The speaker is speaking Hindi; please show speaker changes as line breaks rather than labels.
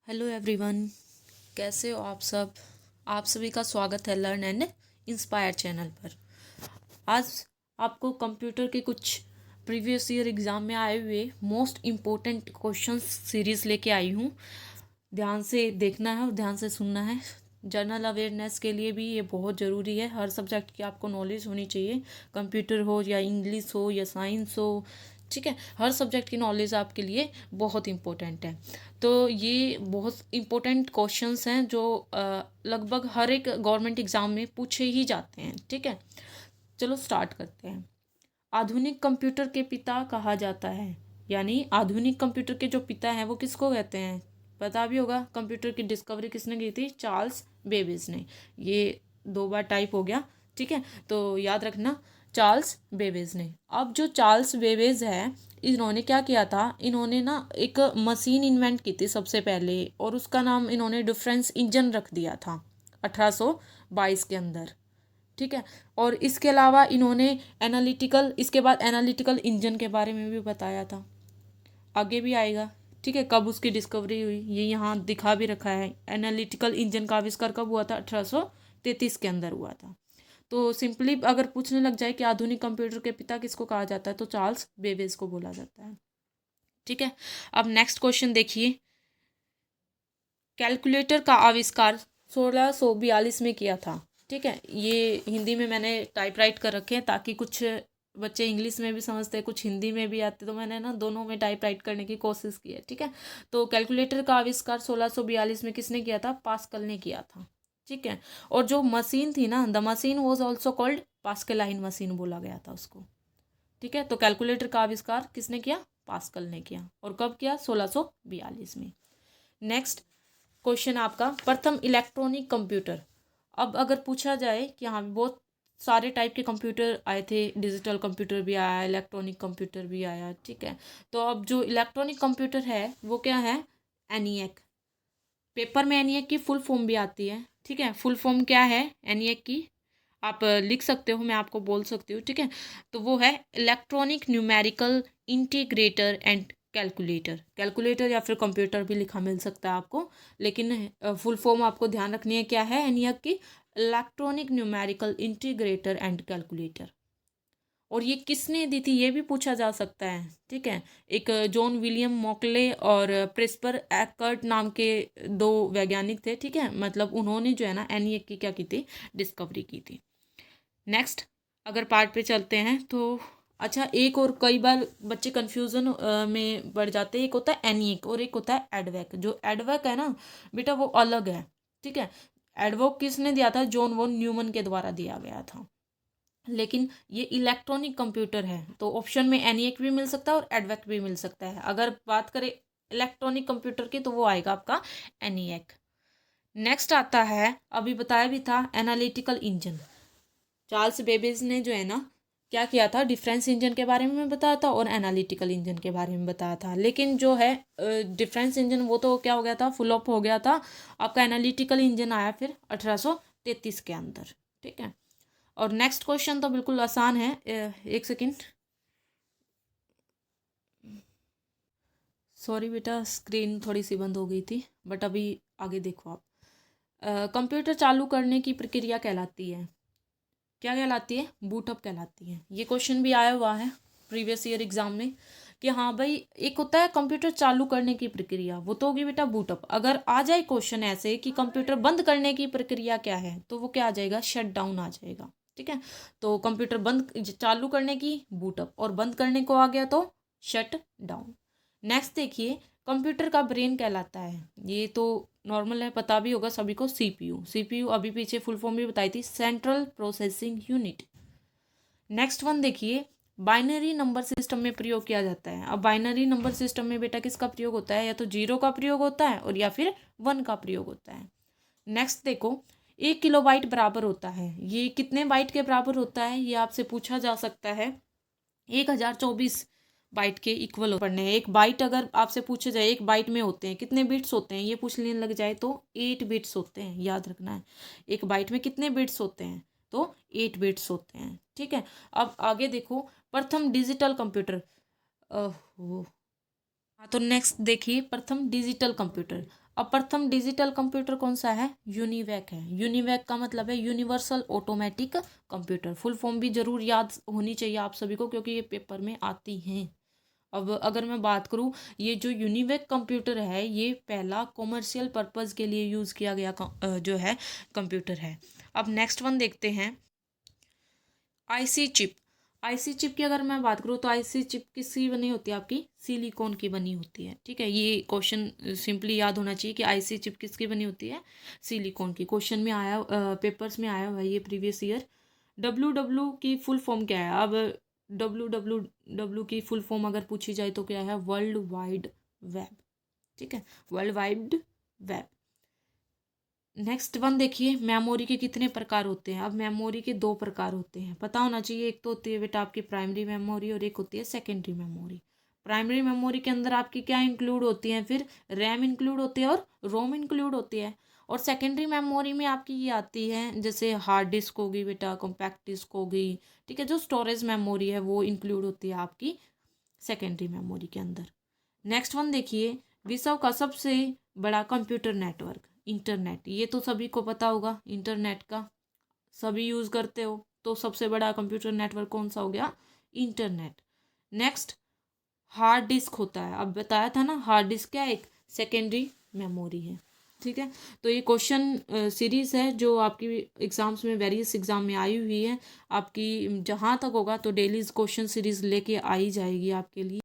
हेलो एवरीवन, कैसे हो आप सब। आप सभी का स्वागत है लर्न एंड इंस्पायर चैनल पर। आज आपको कंप्यूटर के कुछ प्रीवियस ईयर एग्ज़ाम में आए हुए मोस्ट इम्पोर्टेंट क्वेश्चंस सीरीज़ लेके आई हूँ। ध्यान से देखना है और ध्यान से सुनना है। जनरल अवेयरनेस के लिए भी ये बहुत ज़रूरी है। हर सब्जेक्ट की आपको नॉलेज होनी चाहिए, कंप्यूटर हो या इंग्लिश हो या साइंस हो, ठीक है। हर सब्जेक्ट की नॉलेज आपके लिए बहुत इम्पोर्टेंट है। तो ये बहुत इम्पोर्टेंट क्वेश्चंस हैं जो लगभग हर एक गवर्नमेंट एग्ज़ाम में पूछे ही जाते हैं, ठीक है। चलो स्टार्ट करते हैं। आधुनिक कंप्यूटर के पिता कहा जाता है, यानी आधुनिक कंप्यूटर के जो पिता हैं वो किसको कहते हैं, पता भी होगा। कंप्यूटर की डिस्कवरी किसने की थी? चार्ल्स बेबेज ने। ये 2 बार टाइप हो गया, ठीक है, तो याद रखना, चार्ल्स बेबेज ने। अब जो चार्ल्स बेबेज है, इन्होंने क्या किया था, इन्होंने ना एक मशीन इन्वेंट की थी सबसे पहले, और उसका नाम इन्होंने डिफरेंस इंजन रख दिया था 1822 के अंदर, ठीक है। और इसके अलावा इन्होंने इसके बाद एनालिटिकल इंजन के बारे में भी बताया था, आगे भी आएगा, ठीक है। कब उसकी डिस्कवरी हुई ये यहाँ दिखा भी रखा है। एनालिटिकल इंजन का आविष्कार कब हुआ था? 1833 के अंदर हुआ था। तो सिंपली अगर पूछने लग जाए कि आधुनिक कंप्यूटर के पिता किसको कहा जाता है, तो चार्ल्स बेबेज को बोला जाता है, ठीक है। अब नेक्स्ट क्वेश्चन देखिए। कैलकुलेटर का आविष्कार 1642 में किया था, ठीक है। ये हिंदी में मैंने टाइप राइट कर रखे हैं ताकि कुछ बच्चे इंग्लिश में भी समझते हैं, कुछ हिंदी में भी आते, तो मैंने ना दोनों में टाइप राइट करने की कोशिश की है, ठीक है। तो कैलकुलेटर का आविष्कार 1642 में किसने किया था? पास्कल ने किया था, ठीक है। और जो मशीन थी ना, the machine was also called Pascaline machine बोला गया था उसको, ठीक है। तो कैलकुलेटर का आविष्कार किसने किया? पास्कल ने किया। और कब किया? 1642 में। नेक्स्ट क्वेश्चन आपका, प्रथम इलेक्ट्रॉनिक कंप्यूटर। अब अगर पूछा जाए कि हाँ, बहुत सारे टाइप के कंप्यूटर आए थे, डिजिटल कंप्यूटर भी आया, इलेक्ट्रॉनिक कंप्यूटर भी आया, ठीक है। तो अब जो इलेक्ट्रॉनिक कंप्यूटर है वो क्या है? एनिएक। पेपर में एनिएक की फुल फॉर्म भी आती है, ठीक है। फुल फॉर्म क्या है एनिएक की? आप लिख सकते हो, मैं आपको बोल सकती हूँ, ठीक है। तो वो है electronic numerical integrator and calculator. Calculator या फिर कंप्यूटर भी लिखा मिल सकता है आपको, लेकिन फुल फॉर्म आपको ध्यान रखनी है क्या है एनियक की? Electronic numerical integrator and calculator. और ये किसने दी थी ये भी पूछा जा सकता है, ठीक है। एक जॉन विलियम मोकले और प्रिस्पर एकर्ट नाम के 2 वैज्ञानिक थे, ठीक है। मतलब उन्होंने जो है ना एनियक की क्या की थी? डिस्कवरी की थी। नेक्स्ट अगर पार्ट पे चलते हैं तो अच्छा, एक और कई बार बच्चे कन्फ्यूज़न में बढ़ जाते हैं। एक होता है एनिक और एक होता है एडवेक। जो एडवेक है ना बेटा, वो अलग है, ठीक है। एडवोक किसने दिया था? जॉन वॉन न्यूमन के द्वारा दिया गया था। लेकिन ये इलेक्ट्रॉनिक कंप्यूटर है, तो ऑप्शन में एनिक भी मिल सकता है और एडवेक भी मिल सकता है। अगर बात करें इलेक्ट्रॉनिक कंप्यूटर की तो वो आएगा आपका एनिक। नेक्स्ट आता है, अभी बताया भी था, एनालिटिकल इंजन। चार्ल्स बेबेज ने जो है ना क्या किया था? डिफरेंस इंजन के बारे में बताया था और एनालिटिकल इंजन के बारे में बताया था। लेकिन जो है डिफरेंस इंजन वो तो क्या हो गया था? फुल ऑफ हो गया था। आपका एनालिटिकल इंजन आया फिर 1833 के अंदर, ठीक है। और नेक्स्ट क्वेश्चन तो बिल्कुल आसान है। एक सेकेंड, सॉरी बेटा, स्क्रीन थोड़ी सी बंद हो गई थी, बट अभी आगे देखो आप। कंप्यूटर चालू करने की प्रक्रिया कहलाती है, क्या कहलाती है? बूटअप कहलाती है। ये क्वेश्चन भी आया हुआ है प्रीवियस ईयर एग्जाम में कि हाँ भाई, एक होता है कंप्यूटर चालू करने की प्रक्रिया, वो तो होगी बेटा बूटअप। अगर आ जाए क्वेश्चन ऐसे कि कंप्यूटर बंद करने की प्रक्रिया क्या है, तो वो क्या आ जाएगा? शट डाउन आ जाएगा, ठीक है। तो कंप्यूटर बंद चालू करने की बूटअप, और बंद करने को आ गया तो शट डाउन। नेक्स्ट देखिए, कंप्यूटर का ब्रेन कहलाता है, ये तो नॉर्मल है, पता भी होगा सभी को, सीपीयू। सीपीयू अभी पीछे फुल फॉर्म भी बताई थी, central processing unit. Next one देखिए, बाइनरी नंबर सिस्टम में प्रयोग किया जाता है। अब बाइनरी नंबर सिस्टम में बेटा किसका प्रयोग होता है? या तो 0 का प्रयोग होता है और या फिर 1 का प्रयोग होता है। नेक्स्ट देखो, 1 किलोबाइट बराबर होता है, ये कितने बाइट के बराबर होता है? ये आपसे पूछा जा सकता है। 1024 बाइट के इक्वल पढ़ने हैं। एक बाइट अगर आपसे पूछे जाए, एक बाइट में होते हैं कितने बिट्स होते हैं, ये पूछने लग जाए तो 8 बिट्स होते हैं, याद रखना है। एक बाइट में कितने बिट्स होते हैं? तो 8 बिट्स होते हैं, ठीक है। अब आगे देखो, प्रथम डिजिटल कंप्यूटर। ओहो, हाँ, तो नेक्स्ट देखिए, प्रथम डिजिटल कंप्यूटर। अब प्रथम डिजिटल कंप्यूटर कौन सा है? यूनिवैक है। यूनिवैक का मतलब है universal automatic computer. Full form भी जरूर याद होनी चाहिए आप सभी को, क्योंकि ये पेपर में आती हैं। अब अगर मैं बात करूँ, ये जो यूनिवैक कंप्यूटर है ये पहला कॉमर्शियल पर्पस के लिए यूज़ किया गया जो है कंप्यूटर है। अब नेक्स्ट वन देखते हैं, आईसी चिप। आईसी चिप की अगर मैं बात करूँ तो आईसी चिप किसकी बनी होती है? आपकी सिलिकॉन की बनी होती है। ठीक है, ये क्वेश्चन सिंपली याद होना चाहिए कि आईसी चिप किसकी बनी होती है? सिलिकॉन की। क्वेश्चन में आया, पेपर्स में आया हुआ है ये प्रीवियस ईयर। डब्ल्यू डब्ल्यू की फुल फॉर्म क्या है? अब डब्ल्यू डब्ल्यू डब्ल्यू की फुल फॉर्म अगर पूछी जाए तो क्या है? World wide web. ठीक है, world wide web. Next one देखिए, मेमोरी के कितने प्रकार होते हैं? अब मेमोरी के दो प्रकार होते हैं, पता होना चाहिए। एक तो होती है बेटा आपकी प्राइमरी मेमोरी और एक होती है सेकेंडरी मेमोरी। प्राइमरी मेमोरी के अंदर आपकी क्या इंक्लूड होती है? फिर रैम इंक्लूड होती है और रोम इंक्लूड होती है। और सेकेंडरी मेमोरी में आपकी ये आती है, जैसे हार्ड डिस्क होगी बेटा, कॉम्पैक्ट डिस्क होगी। ठीक है, जो स्टोरेज मेमोरी है वो इंक्लूड होती है आपकी सेकेंडरी मेमोरी के अंदर। नेक्स्ट वन देखिए, विश्व का सबसे बड़ा कंप्यूटर नेटवर्क, इंटरनेट। ये तो सभी को पता होगा, इंटरनेट का सभी यूज़ करते हो, तो सबसे बड़ा कंप्यूटर नेटवर्क कौन सा हो गया? इंटरनेट। नेक्स्ट, हार्ड डिस्क होता है। अब बताया था ना, हार्ड डिस्क क्या? एक सेकेंडरी मेमोरी है। ठीक है, तो ये क्वेश्चन सीरीज है जो आपकी एग्जाम्स में, वेरियस एग्जाम में आई हुई है। आपकी जहाँ तक होगा तो डेली क्वेश्चन सीरीज लेके आई जाएगी आपके लिए।